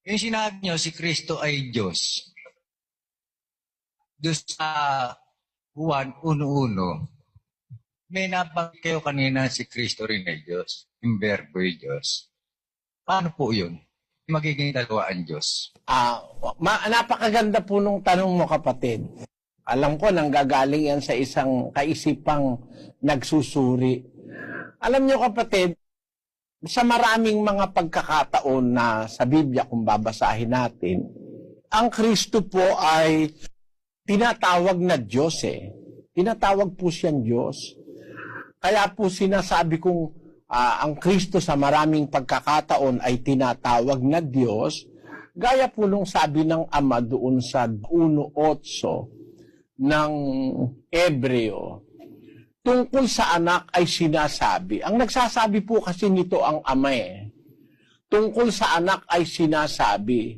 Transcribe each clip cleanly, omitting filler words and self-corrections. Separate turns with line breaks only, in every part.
Yung sinabi nyo, si Kristo ay Diyos. Doon sa Juan 1:1, may nabanggit kayo kanina si Kristo rin ay Diyos. Yung verbo ay Diyos. Paano po yun? Magiging dalawa ang Diyos.
Napakaganda po nung tanong mo, kapatid. Alam ko, nanggagaling yan sa isang kaisipang nagsusuri. Alam nyo, kapatid, sa maraming mga pagkakataon na sa Biblia, kung babasahin natin, ang Kristo po ay tinatawag na Diyos eh. Tinatawag po siyang Diyos. Kaya po sinasabi kong ang Kristo sa maraming pagkakataon ay tinatawag na Diyos, gaya po nung sabi ng Ama doon sa 1:8 ng Hebreo, tungkol sa anak ay sinasabi. Ang nagsasabi po kasi nito ang Ama eh. Tungkol sa anak ay sinasabi.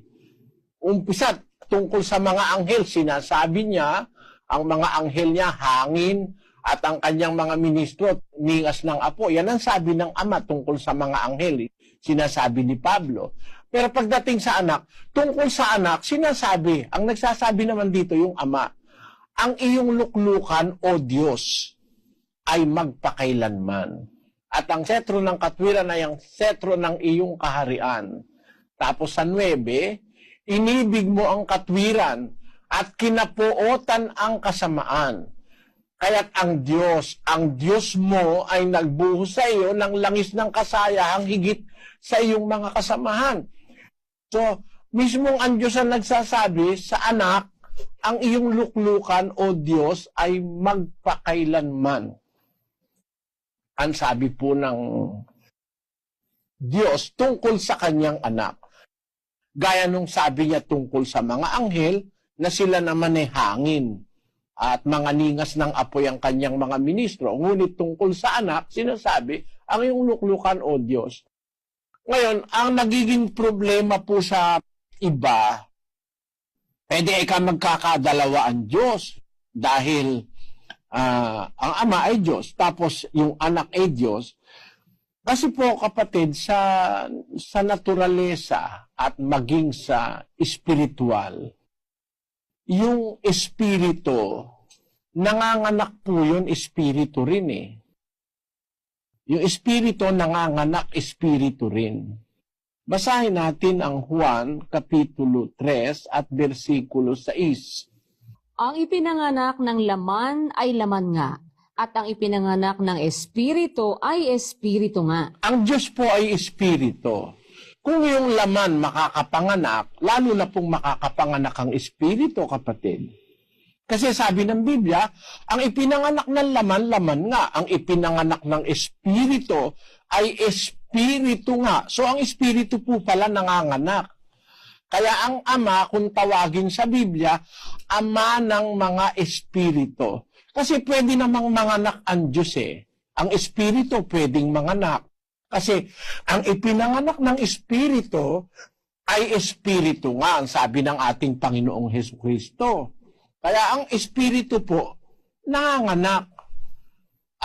Umpisa, tungkol sa mga anghel, sinasabi niya, ang mga anghel niya, hangin, at ang kanyang mga ministro, ningas ng apo. Yan ang sabi ng Ama tungkol sa mga anghel. Sinasabi ni Pablo. Pero pagdating sa anak, tungkol sa anak, sinasabi, ang nagsasabi naman dito yung Ama, ang iyong luklukan, O Diyos, ay magpakailanman. At ang setro ng katwiran ay ang setro ng iyong kaharian. Tapos sa 9, inibig mo ang katwiran at kinapuotan ang kasamaan. Kaya't ang Diyos mo ay nagbuhos sa iyo ng langis ng kasayahang higit sa iyong mga kasamahan. So, mismong ang Diyos ang nagsasabi sa anak, ang iyong luklukan, O Diyos, ay magpakailanman. Ang sabi po ng Diyos tungkol sa kanyang anak. Gaya nung sabi niya tungkol sa mga anghel, na sila naman ay hangin at mga ningas ng apoy ang kanyang mga ministro. Ngunit tungkol sa anak, sinasabi, ang iyong luklukan, O Diyos. Ngayon, ang nagiging problema po sa iba, pwede ka magkakadalawa ang Diyos dahil ang Ama ay Diyos, tapos yung anak ay Diyos. Kasi po, kapatid, sa naturalesa at maging sa espiritual, yung espiritu, nanganganak po yun, espiritu rin eh. Yung espiritu, nanganganak, espiritu rin. Basahin natin ang Juan, Kapitulo 3 at versikulo 6.
Ang ipinanganak ng laman ay laman nga, at ang ipinanganak ng espiritu ay espiritu nga.
Ang Diyos po ay espiritu. Kung yung laman makakapanganak, lalo na pong makakapanganak ang espiritu, kapatid. Kasi sabi ng Biblia, ang ipinanganak ng laman, laman nga. Ang ipinanganak ng espiritu ay espiritu nga. So ang espiritu po pala nanganganak. Kaya ang Ama, kung tawagin sa Biblia, Ama ng mga espiritu. Kasi pwede namang manganak ang Diyos eh. Ang espiritu pwedeng manganak. Kasi ang ipinanganak ng espiritu ay espiritu nga, ang sabi ng ating Panginoong Hesukristo. Kaya ang espiritu po, nanganganak.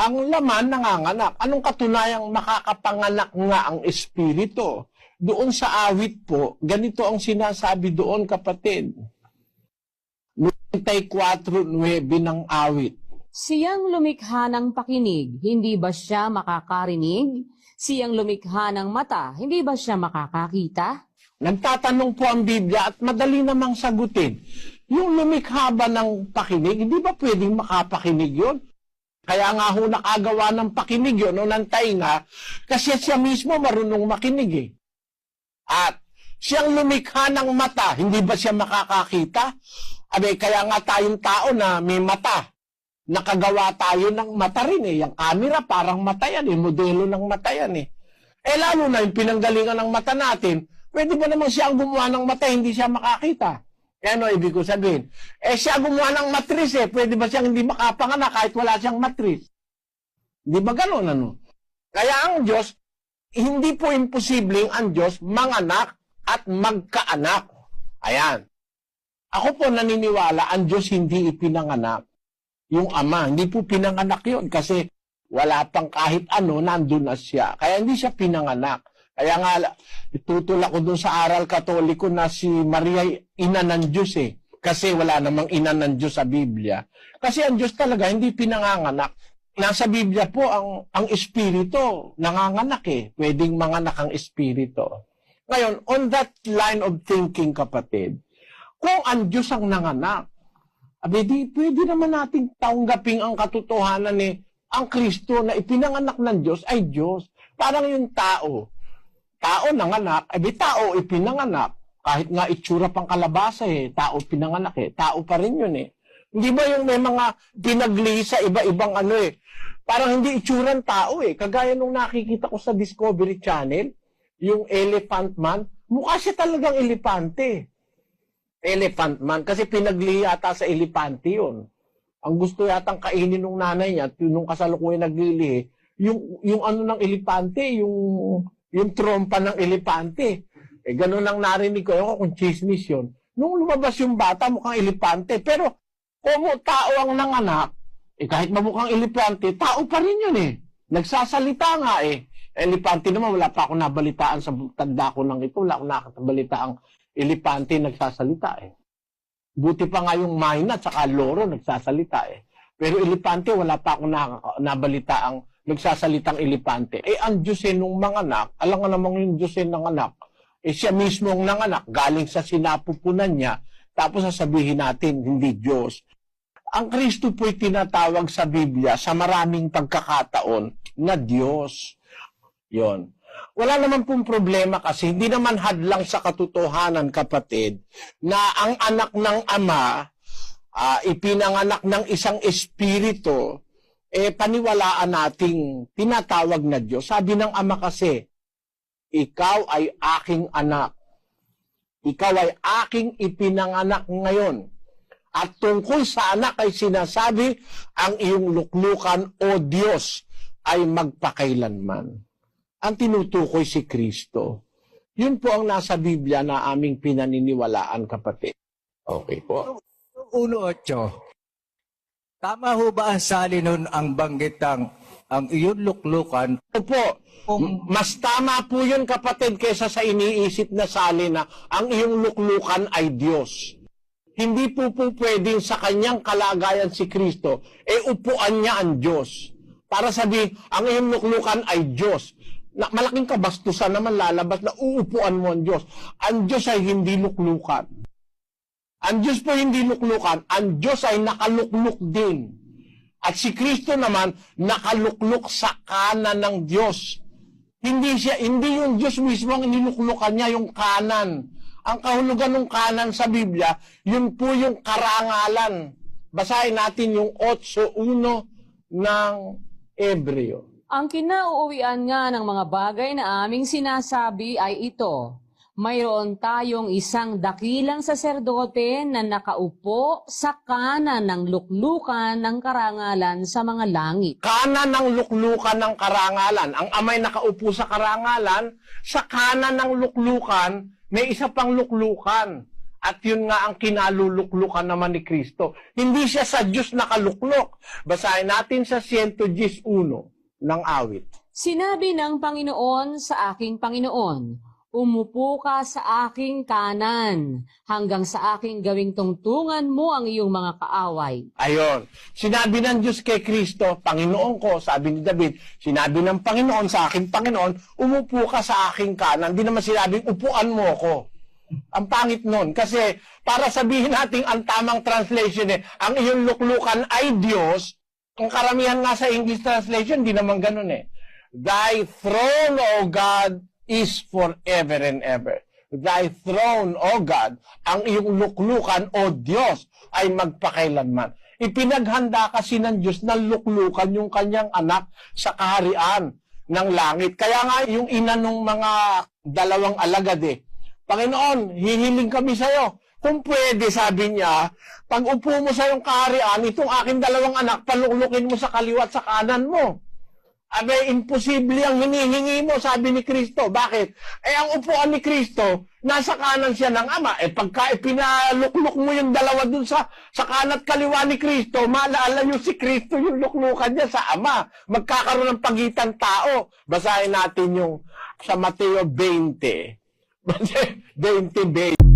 Ang laman, nanganganak. Anong katunayang makakapanganak nga ang espiritu? Doon sa awit po, ganito ang sinasabi doon, kapatid. 94:9 ng awit.
Siyang lumikha ng pakinig, hindi ba siya makakarinig? Siyang lumikha ng mata, hindi ba siya makakakita?
Nagtatanong po ang Biblia at madali namang sagutin. Yung lumikha ba ng pakinig, hindi ba pwedeng makapakinig yun? Kaya nga ho nakagawa ng pakinig yun o ng tainga, kasi siya mismo marunong makinig eh. At siyang lumikha ng mata, hindi ba siya makakakita? Abe, kaya nga tayong tao na may mata, nakagawa tayo ng mata rin eh. Yung camera parang mata yan eh, modelo ng mata yan eh. Eh lalo na yung pinanggalingan ng mata natin, pwede ba naman siya ang gumawa ng mata, hindi siya makakita? Eh ano ibig ko sabihin? Eh siya gumawa ng matris eh, pwede ba siyang hindi makapanganak kahit wala siyang matris? Di ba gano'n ano? Kaya ang Diyos, hindi po imposibleng ang Diyos manganak at magkaanak. Ayan. Ako po naniniwala, ang Diyos hindi ipinanganak. Yung Ama, hindi po pinanganak yun kasi wala pang kahit ano, nandun na siya. Kaya hindi siya pinanganak. Kaya nga, itutulak ko dun sa aral katoliko na si Maria ina ng Diyos eh. Kasi wala namang ina ng Diyos sa Biblia. Kasi ang Diyos talaga hindi pinanganganak. Nasa Biblia po ang espiritu, nanganganak eh. Pwedeng manganak ang espiritu. Ngayon, on that line of thinking, kapatid, kung ang Diyos ang nanganak, di pwede naman nating tanggaping ang katotohanan eh, ang Kristo na ipinanganak ng Diyos ay Diyos. Parang yung tao nanganak, tao ipinanganak. Kahit nga itsura pang kalabasa eh, tao pinanganak eh, tao pa rin yun eh. Hindi ba yung may mga pinagli sa iba-ibang ano eh, parang hindi itsurang tao eh. Kagaya nung nakikita ko sa Discovery Channel, yung Elephant Man, mukha siya talagang elepante. Elephant Man, kasi pinagli yata sa elepante yun. Ang gusto yatang kainin ng nanay niya, nung kasalukuyan naglilihi, yung ano ng elepante, yung trompa ng elepante. Ganun lang narinig ko, kung chismis yun. Nung lumabas yung bata, mukhang elepante. Pero, kung tao ang nanganak, kahit mamukhang elepante, tao pa rin yun eh. Nagsasalita nga eh. Elepante naman, wala pa akong nabalitaan sa tanda ko ng ito. Wala akong nakabalitaang elepante nagsasalita eh. Buti pa nga yung mayna at saka loro nagsasalita eh. Pero elepante, wala pa akong nabalitaang nagsasalitang elepante. Ang Diyos nung mga anak, alam nga namang yung Diyos ng anak, siya mismo ang nanganak, galing sa sinapupunan niya, tapos sasabihin natin, hindi Diyos. Ang Kristo po'y tinatawag sa Biblia sa maraming pagkakataon na Diyos. Yon. Wala naman pong problema kasi hindi naman hadlang sa katotohanan, kapatid, na ang anak ng Ama, ipinanganak ng isang espiritu, paniwalaan nating tinatawag na Diyos. Sabi ng Ama kasi, ikaw ay aking anak. Ikaw ay aking ipinanganak ngayon. At tungkol sa anak ay sinasabi, ang iyong luklukan, O Diyos, ay magpakailanman. Ang tinutukoy si Kristo. Yun po ang nasa Biblia na aming pinaniniwalaan, kapatid. Okay po.
1:8. Tama ho ba ang sali nun ang banggitang ang iyong luklukan?
Opo. Mas tama po yun, kapatid, kaysa sa iniisip na sali na ang iyong luklukan ay Diyos. Hindi po pwedeng sa kanyang kalagayan si Kristo, upuan niya ang Diyos. Para sabihin, ang iyong luklukan ay Diyos. Malaking kabastusan naman lalabas na uupuan mo ang Diyos. Ang Diyos ay hindi luklukan. Ang Diyos po hindi luklukan, ang Diyos ay nakalukluk din. At si Kristo naman, nakalukluk sa kanan ng Diyos. Hindi yung Diyos mismo ang iniluklukan niya, yung kanan. Ang kahulugan ng kanan sa Biblia, yun po yung karangalan. Basahin natin yung 8:1 ng Hebreo.
Ang kinauuwian nga ng mga bagay na aming sinasabi ay ito. Mayroon tayong isang dakilang saserdote na nakaupo sa kanan ng luklukan ng karangalan sa mga langit.
Kanan ng luklukan ng karangalan. Ang Ama'y nakaupo sa karangalan, sa kanan ng luklukan, may isa pang luklukan. At yun nga ang kinaluluklukan naman ni Kristo. Hindi siya sa Diyos nakaluklok. Basahin natin sa 110:1 ng awit.
Sinabi ng Panginoon sa aking Panginoon, umupo ka sa aking kanan, hanggang sa aking gawing tungtungan mo ang iyong mga kaaway.
Ayon. Sinabi ng Diyos kay Kristo, Panginoon ko, sabi ni David, sinabi ng Panginoon sa aking Panginoon, umupo ka sa aking kanan. Hindi naman sinabing, upuan mo ko. Ang pangit nun. Kasi para sabihin natin ang tamang translation ang iyong luklukan ay Diyos. Ang karamihan nga sa English translation, di naman ganun Thy throne, O God, is forever and ever. Thy throne, O God, ang iyong luklukan, O Diyos, ay magpakailanman. Ipinaghanda kasi ng Diyos na luklukan yung kanyang anak sa kaharian ng langit. Kaya nga yung ina ng mga dalawang alagad Panginoon, hihiling kami sa iyo. Kung pwede, sabi niya, pag upo mo sa iyong kaharian, itong aking dalawang anak, paluklukin mo sa kaliwa at sa kanan mo. Abay, imposible ang hinihingi mo, sabi ni Kristo. Bakit? Ang upuan ni Kristo, nasa kanan siya ng Ama. Pagka pinalukluk mo yung dalawa dun sa kanan at kaliwa ni Kristo, maalala nyo si Kristo yung luklukan niya sa Ama. Magkakaroon ng pagitan tao. Basahin natin yung sa Mateo 20. 20, 20.